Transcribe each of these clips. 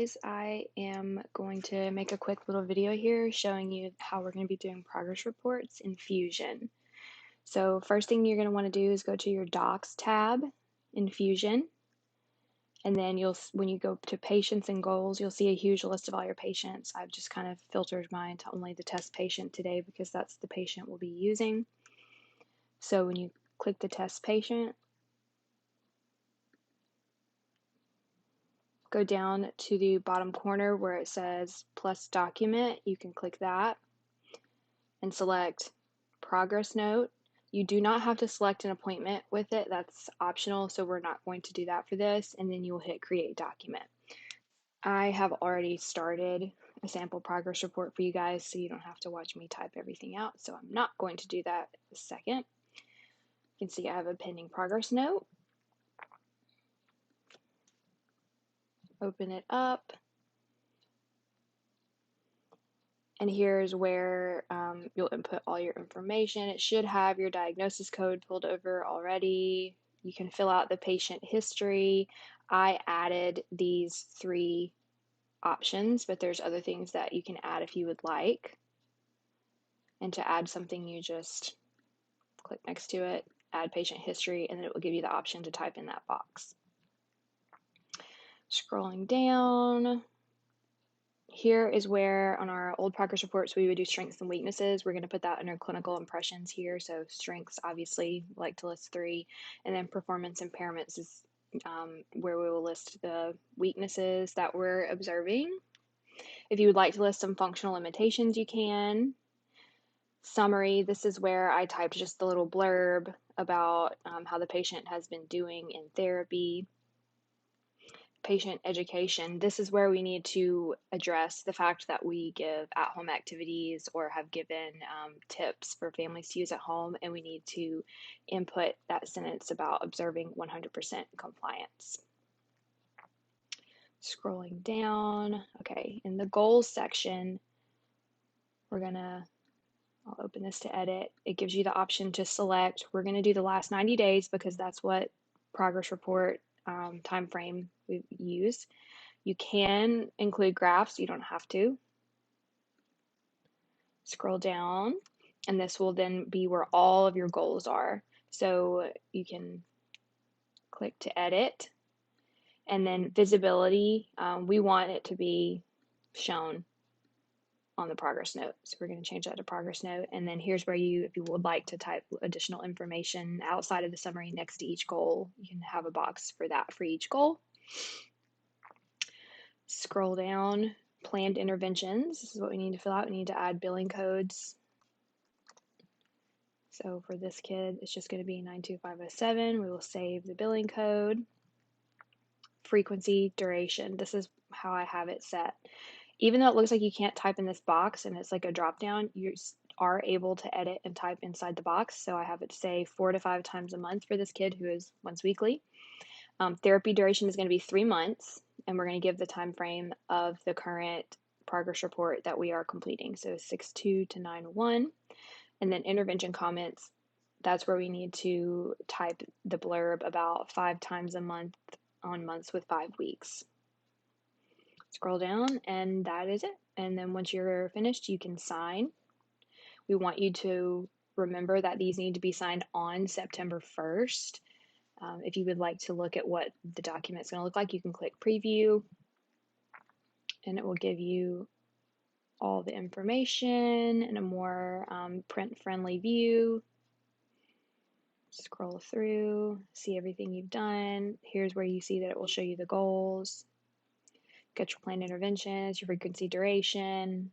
guys, I am going to make a quick little video here showing you how we're going to be doing progress reports in Fusion. So first thing you're going to want to do is go to your Docs tab in Fusion, and then when you go to Patients and Goals, you'll see a huge list of all your patients. I've just kind of filtered mine to only the test patient today because that's the patient we'll be using. So when you click the test patient, go down to the bottom corner where it says plus document. You can click that and select progress note. You do not have to select an appointment with it. That's optional, so we're not going to do that for this. And then you will hit create document. I have already started a sample progress report for you guys, so you don't have to watch me type everything out. So I'm not going to do that this second. You can see I have a pending progress note. Open it up. And here's where you'll input all your information. It should have your diagnosis code pulled over already. You can fill out the patient history. I added these 3 options, but there's other things that you can add if you would like. And to add something, you just click next to it, add patient history, and then it will give you the option to type in that box. Scrolling down. Here is where on our old progress reports we would do strengths and weaknesses. We're going to put that under clinical impressions here. So strengths, obviously, like to list 3, and then performance impairments is where we will list the weaknesses that we're observing. If you would like to list some functional limitations, you can. Summary, this is where I typed just the little blurb about how the patient has been doing in therapy. Patient education, this is where we need to address the fact that we give at-home activities or have given tips for families to use at home, and we need to input that sentence about observing 100% compliance. Scrolling down, okay, in the goals section, I'll open this to edit. It gives you the option to select. We're going to do the last 90 days because that's what progress report time frame we use. You can include graphs, you don't have to. Scroll down, and this will then be where all of your goals are. So you can click to edit, and then visibility, we want it to be shown on the progress note. So we're going to change that to progress note. And then here's where if you would like to type additional information outside of the summary next to each goal, you can have a box for that for each goal. Scroll down, planned interventions. This is what we need to fill out. We need to add billing codes. So for this kid, it's just going to be 92507. We will save the billing code. Frequency, duration. This is how I have it set. Even though it looks like you can't type in this box and it's like a drop down, you are able to edit and type inside the box. So I have it say 4 to 5 times a month for this kid who is once weekly. Therapy duration is going to be 3 months, and we're going to give the time frame of the current progress report that we are completing. So 6/2 to 9/1. And then intervention comments, that's where we need to type the blurb about 5 times a month on months with 5 weeks. Scroll down, and that is it. And then once you're finished, you can sign. We want you to remember that these need to be signed on September 1st. If you would like to look at what the document's going to look like, you can click preview, and it will give you all the information in a more print-friendly view. Scroll through, see everything you've done. Here's where you see that it will show you the goals. Get your planned interventions, your frequency, duration,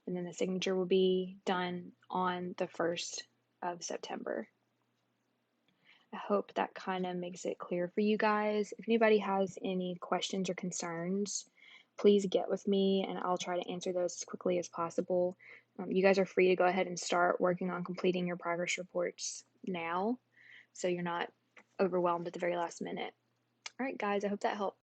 and then the signature will be done on the 1st of September. I hope that kind of makes it clear for you guys. If anybody has any questions or concerns, please get with me and I'll try to answer those as quickly as possible. You guys are free to go ahead and start working on completing your progress reports now, so you're not overwhelmed at the very last minute. All right, guys, I hope that helped.